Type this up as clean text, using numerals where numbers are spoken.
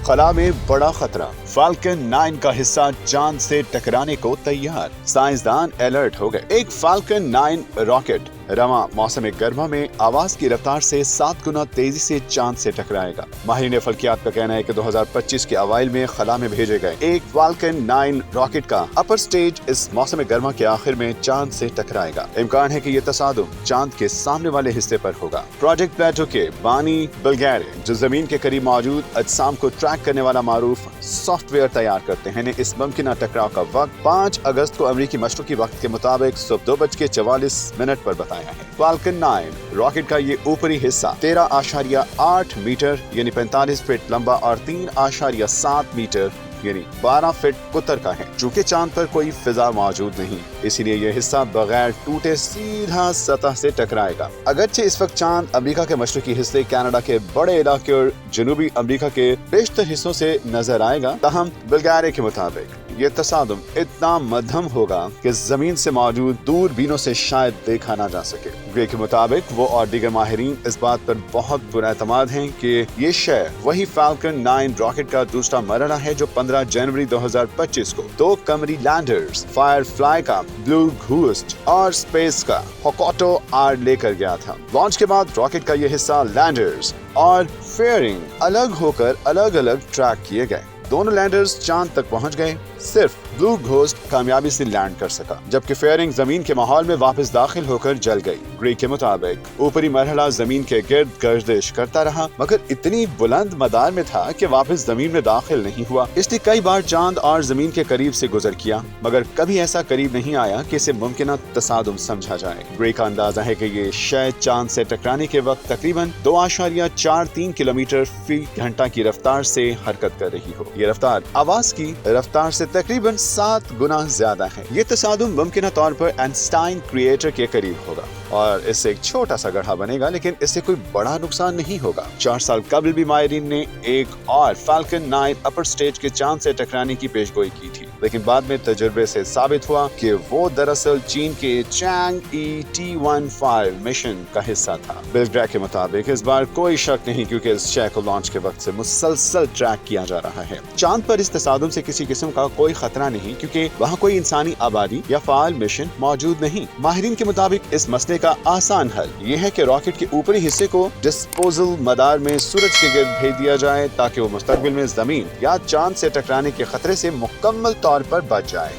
खला में बड़ा खतरा, फाल्कन 9 का हिस्सा चांद से टकराने को तैयार, साइंसदान अलर्ट हो गए। एक फाल्कन 9 रॉकेट रवा मौसम गर्मा में आवाज की रफ्तार से 7 गुना तेजी से चांद से टकराएगा। माहिरीन फल्कियात का कहना है कि 2025 के अवाइल में खला में भेजे गए एक फाल्कन 9 रॉकेट का अपर स्टेज इस मौसम गर्मा के आखिर में चांद से टकराएगा। इम्कान है कि ये तसादुम चांद के सामने वाले हिस्से पर होगा। प्रोजेक्ट प्लेटो के बानी बुल्गारे, जो जमीन के करीब मौजूद अजसाम को ट्रैक करने वाला मारूफ सॉफ्टवेयर तैयार करते हैं, ने इस मुमकिन टकराव का वक्त 5 अगस्त को अमरीकी मशरकी वक्त के मुताबिक सुबह 2:44 पर बताया है। फाल्कन 9 रॉकेट का ये ऊपरी हिस्सा 13.8 मीटर यानी 45 फीट लंबा और 3.7 मीटर यानी 12 फीट कुतर का है। चूंकि चांद पर कोई फिजा मौजूद नहीं, इसीलिए यह हिस्सा बगैर टूटे सीधा सतह से टकराएगा। अगरचे इस वक्त चांद अमेरिका के मशरकी हिस्से, कनाडा के बड़े इलाके और जनूबी अमेरिका के बेशतर हिस्सों से नजर आएगा, तहम बुल्गारे के मुताबिक ये तसादुम इतना मध्यम होगा कि जमीन से मौजूद दूरबीनों से शायद देखा ना जा सके। ग्रे के मुताबिक वो और दीगर माहिरीन इस बात पर बहुत पुरएतमाद हैं कि ये शय वही फाल्कन 9 रॉकेट का दूसरा मरहला है जो 15 जनवरी 2025 को 2 कमरी लैंडर्स फायरफ्लाई का ब्लू घोस्ट और स्पेस का होकोटो आर लेकर गया था। लॉन्च के बाद रॉकेट का ये हिस्सा, लैंडर्स और फेयरिंग अलग होकर अलग अलग ट्रैक किए गए। दोनों लैंडर्स चांद तक पहुंच गए, सिर्फ ब्लू घोस्ट कामयाबी से लैंड कर सका, जबकि फेयरिंग जमीन के माहौल में वापस दाखिल होकर जल गई। ग्रे के मुताबिक ऊपरी मरहला जमीन के गिर्द गर्दिश करता रहा, मगर इतनी बुलंद मदार में था कि वापस जमीन में दाखिल नहीं हुआ। इसने कई बार चांद और जमीन के करीब से गुजर किया, मगर कभी ऐसा करीब नहीं आया कि इसे मुमकिन तसादुम समझा जाए। ग्रे का अंदाजा है कि ये शय चांद से टकराने के वक्त तकरीबन 2.43 किलोमीटर फी घंटा की रफ्तार से हरकत कर रही हो। ये रफ्तार आवाज की रफ्तार से तकरीबन 7 गुना ज्यादा है। ये तसादुम मुमकिन तौर पर आइंस्टाइन क्रिएटर के करीब होगा और इससे एक छोटा सा गड्ढा बनेगा, लेकिन इससे कोई बड़ा नुकसान नहीं होगा। 4 साल कबल भी माहिरीन ने एक और फाल्कन 9 अपर स्टेज के चांद से टकराने की पेशगोई की थी, लेकिन बाद में तजुर्बे से साबित हुआ कि वो दरअसल चीन के चैंग-ई T-15 मिशन का हिस्सा था। बिल ग्रे के मुताबिक इस बार कोई शक नहीं, क्योंकि इस शय को लॉन्च के वक्त से मुसलसल ट्रैक किया जा रहा है। चांद पर इस तसादुम से किसी किस्म का कोई खतरा नहीं, क्योंकि वहाँ कोई इंसानी आबादी या फाल मिशन मौजूद नहीं। माहिरीन के मुताबिक इस मसले का आसान हल ये है कि रॉकेट के ऊपरी हिस्से को डिस्पोजल मदार में सूरज के गिर्द भेज दिया जाए, ताकि वो मुस्तकबिल में जमीन या चांद से टकराने के खतरे से मुकम्मल तौर पर बच जाए।